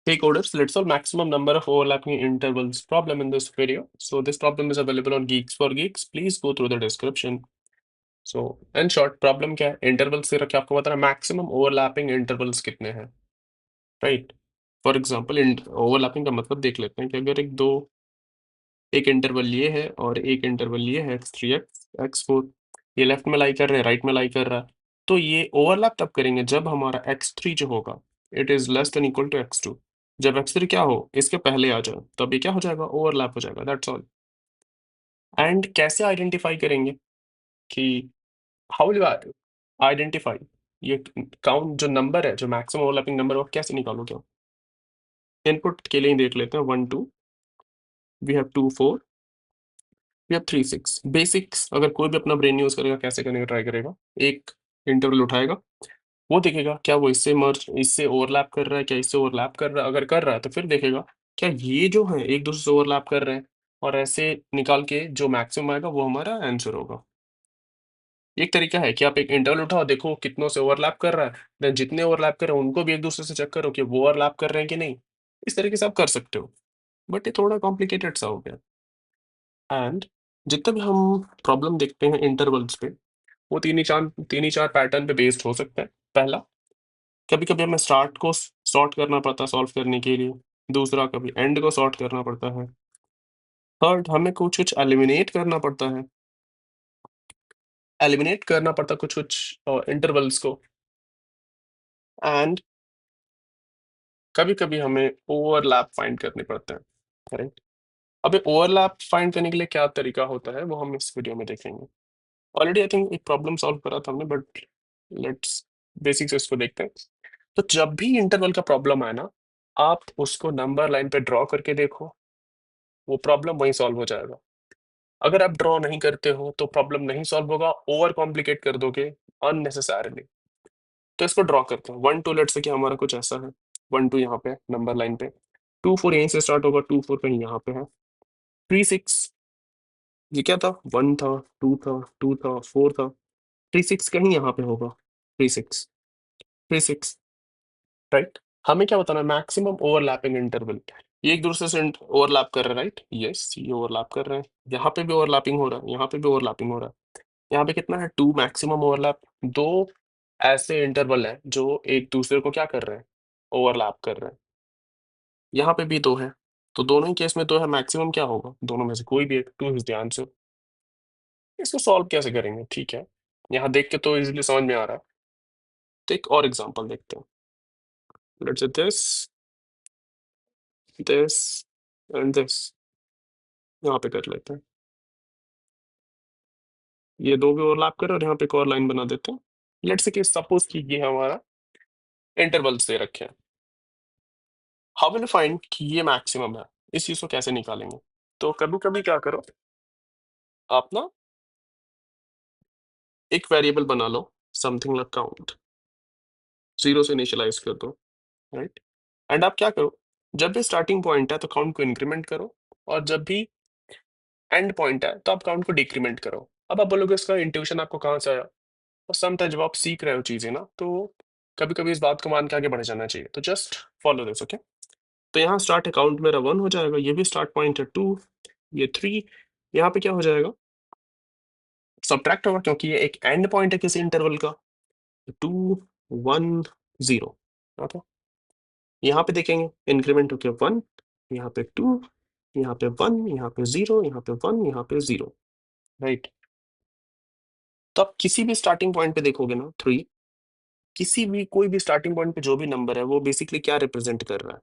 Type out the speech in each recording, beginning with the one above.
Hey coders, let's solve maximum number of overlapping intervals problem in this video. So this problem is available on Geeks for Geeks. Please go through the description. So in short, problem क्या है? Intervals दे रखे आपको बताना maximum overlapping intervals कितने हैं, right? For example, overlapping का मतलब देख लेते हैं कि अगर एक इंटरवल ये है और एक इंटरवल ये है x3 x4, ये लेफ्ट में लाई कर रहे हैं, राइट में लाई कर रहा है, तो ये ओवरलैप तब करेंगे जब हमारा x3 जो होगा it is less than equal to x2। जब x3 क्या हो इसके पहले आ जाए तब ये क्या हो जाएगा, ओवरलैप हो जाएगा, दैट्स ऑल। एंड कैसे आइडेंटिफाई करेंगे कि हाउ विल आइडेंटिफाई ये काउंट जो नंबर है, जो मैक्सिमम ओवरलैपिंग नंबर वो कैसे निकालोगे आप? इनपुट के लिए ही देख लेते हैं, 1 2, we have 2 4, we have 3 6। Basics अगर कोई भी अपना ब्रेन यूज करेगा कैसे करने का ट्राई करेगा, एक इंटरवल उठाएगा, वो देखेगा क्या वो इससे मर्ज इससे ओवरलैप कर रहा है, क्या इससे ओवरलैप कर रहा है, अगर कर रहा है तो फिर देखेगा क्या ये जो है एक दूसरे से ओवरलैप कर रहे हैं, और ऐसे निकाल के जो मैक्सिमम आएगा वो हमारा आंसर होगा। एक तरीका है कि आप एक इंटरवल उठाओ, देखो कितनों से ओवरलैप कर रहा है, देन जितने ओवरलैप कर रहे हैं उनको भी एक दूसरे से चेक करो कि वो ओवरलैप कर रहे हैं कि नहीं। इस तरीके से आप कर सकते हो, बट ये थोड़ा कॉम्प्लिकेटेड सा हो गया। एंड जितने भी हम प्रॉब्लम देखते हैं इंटरवल्स पे, वो तीन ही चार पैटर्न पे बेस्ड हो सकता है। पहला, कभी-कभी हमें स्टार्ट को सॉर्ट करना पड़ता है सॉल्व करने के लिए। दूसरा, कभी एंड को सॉर्ट करना पड़ता है। थर्ड, हमें कुछ-कुछ एलिमिनेट करना पड़ता है। एलिमिनेट करना पड़ता है कुछ-कुछ इंटरवल्स को। एंड कभी-कभी हमें ओवरलैप फाइंड करने पड़ते हैं, करेक्ट? अब ये ओवरलैप फाइंड करने के लिए क्या तरीका होता है, वो हम इस वीडियो में देखेंगे। ऑलरेडी आई थिंक एक प्रॉब्लम सॉल्व करा था हमने, बट लेट्स बेसिक से इसको देखते हैं। तो जब भी इंटरवल का प्रॉब्लम आए ना, आप उसको नंबर लाइन पे ड्रॉ करके देखो, वो प्रॉब्लम वहीं सॉल्व हो जाएगा। अगर आप ड्रॉ नहीं करते हो तो प्रॉब्लम नहीं सॉल्व होगा, ओवर कॉम्प्लिकेट कर दोगे अननेसेसरली। तो इसको ड्रॉ करते हैं। 1 2 लेट्स से कि हमारा कुछ ऐसा है, 1 2 यहाँ पे नंबर लाइन पे, 2 4 यहीं से स्टार्ट होगा, 2 4 कहीं यहाँ पे है, 3 6 ये क्या था, 1 था, 2 था, 2 था, 4 था, 3 6 कहीं यहाँ पे होगा, 3 6 3 6, राइट? हमें क्या बताना है, मैक्सिमम ओवरलैपिंग इंटरवल। ये एक दूसरे से ओवरलैप कर रहे हैं, राइट? यस, ये ओवरलैप कर रहे हैं, यहाँ पे भी ओवरलैपिंग हो रहा है, यहाँ पे भी ओवरलैपिंग हो रहा है। यहाँ पे कितना है, 2 मैक्सिमम ओवरलैप। दो ऐसे इंटरवल हैं जो एक दूसरे को क्या कर रहे हैं, ओवरलैप कर रहे हैं। यहाँ पे भी दो है, तो दोनों ही केस में दो है, मैक्सिमम क्या होगा, दोनों में से कोई भी एक, 2 इज द आंसर। इसको सॉल्व कैसे करेंगे, ठीक है, यहाँ देख के तो इजीली समझ में आ रहा है। तो एक और एग्जांपल देखते हैं। Let's say this and this, यहाँ पे कर लेते हैं। ये दो भी ओवरलैप कर रहे हैं और यहाँ पे एक और लाइन बना देते हैं। लेट्स से कि सपोज कि ये हमारा इंटरवल्स दे रखे हैं। हाउ विल फाइंड कि ये मैक्सिमम है, इस चीज को कैसे निकालेंगे? तो कभी कभी क्या करो, आप ना एक वेरिएबल बना लो, समथिंग लाइक काउंट, 0 से इनिशियलाइज कर दो, राइट? एंड आप क्या करो, जब भी स्टार्टिंग पॉइंट है तो काउंट को इंक्रीमेंट करो, और जब भी एंड पॉइंट है तो आप काउंट को डिक्रीमेंट करो। अब आप बोलोगे इसका इंट्यूशन आपको कहाँ से आया? और समटाइम जब आप सीख रहे हो चीजें ना, तो कभी कभी इस बात को मान के आगे बढ़ जाना चाहिए, तो जस्ट फॉलो दिस, ओके? तो यहाँ स्टार्ट अकाउंट मेरा 1 हो जाएगा, ये भी स्टार्ट पॉइंट है 2, ये 3, यहाँ पे क्या हो जाएगा, सब्ट्रैक्ट होगा क्योंकि ये एक एंड पॉइंट है किसी इंटरवल का। 2 1 0, ओके? यहाँ पे देखेंगे इंक्रीमेंट होके 1, यहाँ पे 2, यहाँ पे 1, यहाँ पे 0, यहाँ पे 1, यहाँ पे 0, राइट? तो आप किसी भी स्टार्टिंग पॉइंट पे देखोगे ना, 3, किसी भी कोई भी स्टार्टिंग पॉइंट पे जो भी नंबर है वो बेसिकली क्या रिप्रेजेंट कर रहा है,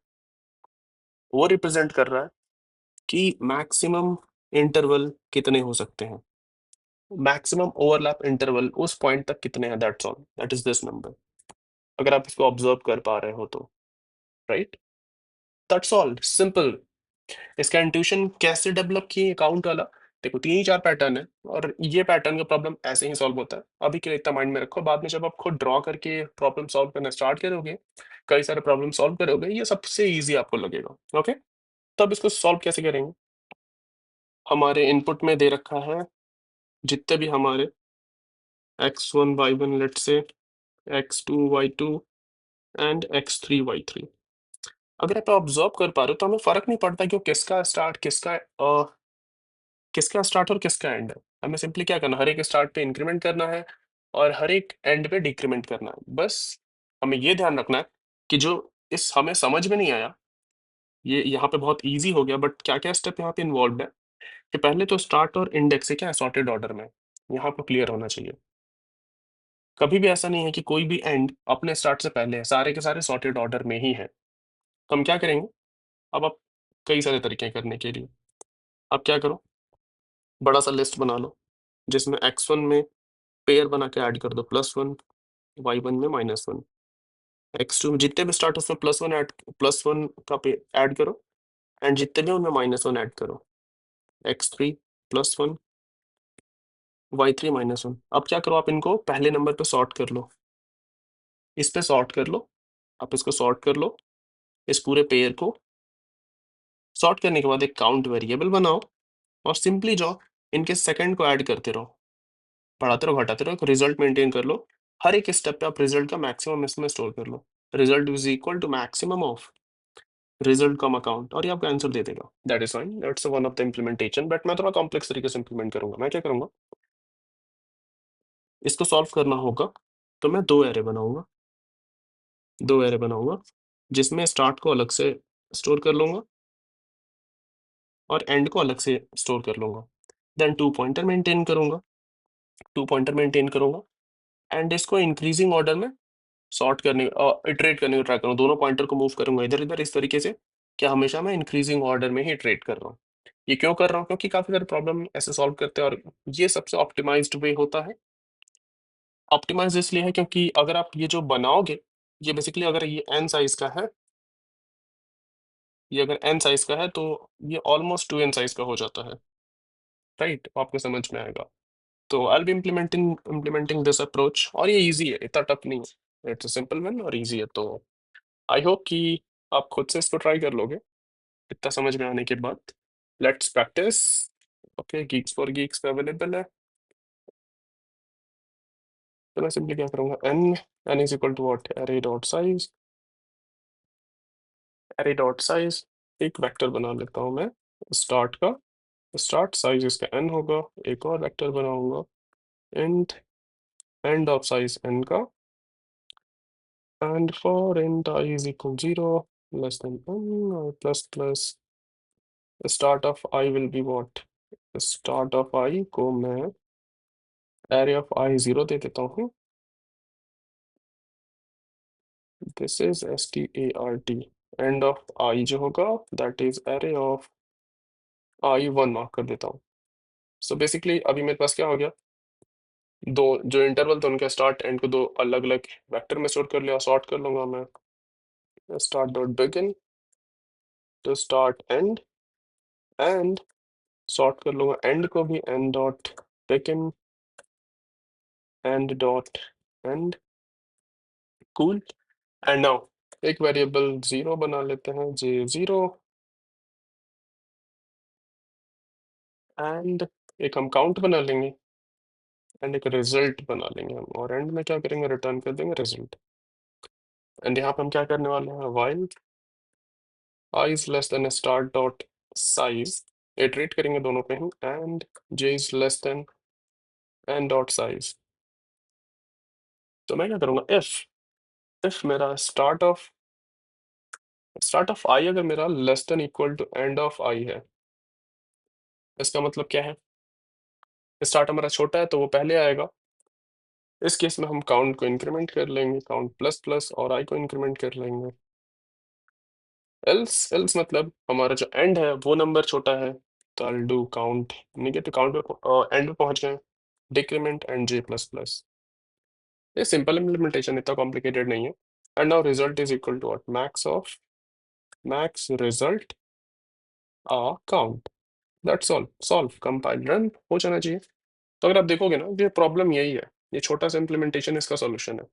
वो रिप्रेजेंट कर रहा है कि मैक्सिमम इंटरवल कितने हो सकते हैं, मैक्सिमम ओवरलैप इंटरवल उस पॉइंट तक कितने हैं, that's all, that is this number. अगर आप इसको ऑब्जर्व कर पा रहे हो तो, राइट? That's all, simple. इसका इंट्यूशन कैसे डेवलप किए अकाउंट वाला, देखो 3 ही 4 पैटर्न है, और ये पैटर्न का प्रॉब्लम ऐसे ही सॉल्व होता है। अभी के लिए इतना माइंड में रखो, बाद में जब आप खुद ड्रॉ करके प्रॉब्लम सॉल्व करना स्टार्ट करोगे, कई सारे प्रॉब्लम सॉल्व करोगे, ये सबसे ईज़ी आपको लगेगा, ओके? तो अब इसको सॉल्व कैसे करेंगे? हमारे इनपुट में दे रखा है जितने भी हमारे x1 y1 let's say, x2 y2 and x3 y3। अगर आप ऑब्जर्व कर पा रहे हो तो हमें फर्क नहीं पड़ता कि वो किसका स्टार्ट और किसका एंड है। हमें सिंपली क्या करना है, हर एक स्टार्ट पे इंक्रीमेंट करना है और हर एक एंड पे डिक्रीमेंट करना है। बस हमें ये ध्यान रखना है कि जो इस हमें समझ में नहीं आया, ये यहाँ पे बहुत ईज़ी हो गया, बट क्या-क्या स्टेप यहाँ पे इन्वॉल्व्ड है कि पहले तो स्टार्ट और इंडेक्स है क्या है सॉर्टेड ऑर्डर में, यहाँ आपको क्लियर होना चाहिए। कभी भी ऐसा नहीं है कि कोई भी एंड अपने स्टार्ट से पहले है, सारे के सारे सॉर्टेड ऑर्डर में ही है। तो हम क्या करेंगे, अब आप कई सारे तरीके हैं करने के लिए। आप क्या करो, बड़ा-सा लिस्ट बना लो, जिसमें x1 में पेयर बना के ऐड कर दो +1, y1 में -1, x2 में जितने भी स्टार्ट उसमें +1 का पे ऐड करो एंड जितने भी उनमें -1 ऐड करो, x3 +1, y3 -1। अब क्या करो, आप इनको पहले नंबर पे सॉर्ट कर लो, इस पे सॉर्ट कर लो, आप इसको सॉर्ट कर लो, इस पूरे पेयर को सॉर्ट करने के बाद एक काउंट वेरिएबल बनाओ और सिंपली जाओ इनके सेकंड को ऐड करते रहो, बढ़ाते रहो, घटाते रहो, एक रिजल्ट मेंटेन कर लो। हर एक स्टेप पे आप रिजल्ट का मैक्सिमम इसमें स्टोर कर लो। Result is equal to maximum of result comma account और ये आपको आंसर दे देगा। That is fine, that's one of the implementation, but मैं थोड़ा कॉम्प्लेक्स तरीके से इम्प्लीमेंट करूंगा। मैं क्या करूंगा, इसको सॉल्व करना होगा तो मैं दो एरे बनाऊंगा जिसमें स्टार्ट को अलग से स्टोर कर लूंगा और एंड को अलग से स्टोर कर लूंगा। देन टू पॉइंटर मेंटेन करूंगा एंड इसको इंक्रीजिंग ऑर्डर में सॉर्ट करने इटरेट करने का ट्राई करूँ, दोनों पॉइंटर को मूव करूंगा इधर-इधर इस तरीके से कि हमेशा मैं इंक्रीजिंग ऑर्डर में ही इटरेट कर रहा हूँ। ये क्यों कर रहा हूँ? क्योंकि काफ़ी सारे प्रॉब्लम ऐसे सॉल्व करते हैं और ये सबसे ऑप्टिमाइज़्ड वे होता है। ऑप्टिमाइज़ इसलिए है क्योंकि अगर आप ये जो बनाओगे, ये बेसिकली अगर ये n साइज़ का है, ये अगर n साइज़ का है तो ये ऑलमोस्ट 2n साइज़ का हो जाता है, राइट? आपको समझ में आएगा। तो I will be implementing this approach और ये ईज़ी है, इतना टफ नहीं है। इट्स अ सिंपल वन और ईज़ी है, तो आई होप कि आप खुद से इसको ट्राई कर लोगे इतना समझ में आने के बाद। Let's practise. Okay, geeks for geeks पे अवेलेबल है। तो मैं सिंपली क्या करूँगा, n is equal to what, array dot size एक वेक्टर बना लेता हूँ मैं स्टार्ट का। स्टार्ट साइज इसका n होगा, एक और वेक्टर बनाऊंगा int end of size n का and for int I is equal 0 less than n और plus start of I will be what, start of I को मैं एरे ऑफ I 0 दे देता हूँ। This is start and of I जो होगा that is array of I1 mark कर देता हूँ। सो बेसिकली अभी मेरे पास क्या हो गया, दो जो इंटरवल थे उनके स्टार्ट एंड को दो अलग अलग वेक्टर में स्टोर कर लिया। सॉर्ट कर लूंगा मैं start dot begin to start end sort कर लूंगा एंड को भी end dot begin and end dot. Cool. And now एक वेरिएबल 0 बना लेते हैं, j0 एंड एक हम काउंट बना लेंगे एंड एक रिजल्ट बना लेंगे हम, और एंड में क्या करेंगे, रिटर्न कर देंगे रिजल्ट। एंड यहाँ पे हम क्या करने वाले हैं, while I is less than start dot size, iterate करेंगे दोनों पे ही, and j is less than n dot size. तो मैं क्या करूँगा, इफ मेरा स्टार्ट ऑफ I अगर मेरा less than equal to end of I है, इसका मतलब क्या है, स्टार्ट हमारा छोटा है तो वो पहले आएगा। इस केस में हम काउंट को इंक्रीमेंट कर लेंगे, काउंट प्लस प्लस, और I को इंक्रीमेंट कर लेंगे। एल्स मतलब हमारा जो एंड है वो नंबर छोटा है, तो I do count negative, count पे एंड पे पहुंच गए, decrement and j plus plus. ये सिंपल इम्प्लीमेंटेशन, इतना कॉम्प्लिकेटेड नहीं है। And now result is equal to what, max result count. That's all, solve, compile, run हो जाना चाहिए। तो अगर आप देखोगे ना, ये प्रॉब्लम यही है, ये छोटा सा इम्प्लीमेंटेशन इसका सॉल्यूशन है।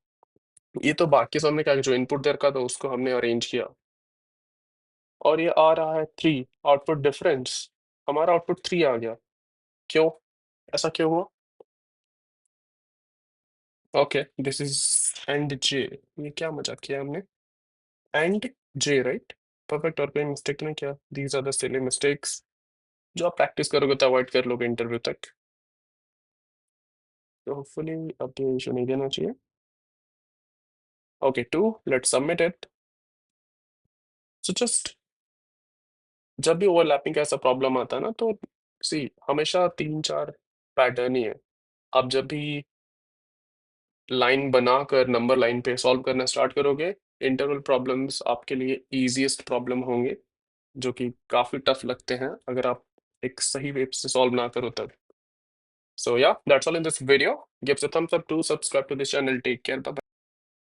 ये तो बाकी सब हमने क्या, जो इनपुट दे रखा था उसको हमने अरेंज किया, और ये आ रहा है 3 आउटपुट डिफरेंस, हमारा आउटपुट 3 आ गया। क्यों, ऐसा क्यों हुआ? ओके, दिस इज एंड जे, ये क्या मजाक किया हमने, एंड जे राइट। परफेक्ट और कोई मिस्टेक नहीं किया। These are the silly mistakes जो आप प्रैक्टिस करोगे तो अवॉइड कर लोगे इंटरव्यू तक। तो होपफुली अब ये इशू नहीं देना चाहिए। Okay 2, let's submit it. So just जब भी ओवरलैपिंग का ऐसा प्रॉब्लम आता है ना, तो सी हमेशा 3-4 पैटर्न ही है। आप जब भी लाइन बनाकर नंबर लाइन पे सॉल्व करना स्टार्ट करोगे, इंटरवल प्रॉब्लम्स आपके लिए ईज़ीएस्ट प्रॉब्लम होंगे, जो कि काफ़ी टफ लगते हैं अगर आप एक सही वे से सॉल्व ना करो तब। So yeah, that's all in this video. Give us a thumbs up to subscribe to this channel. Take care. Bye bye.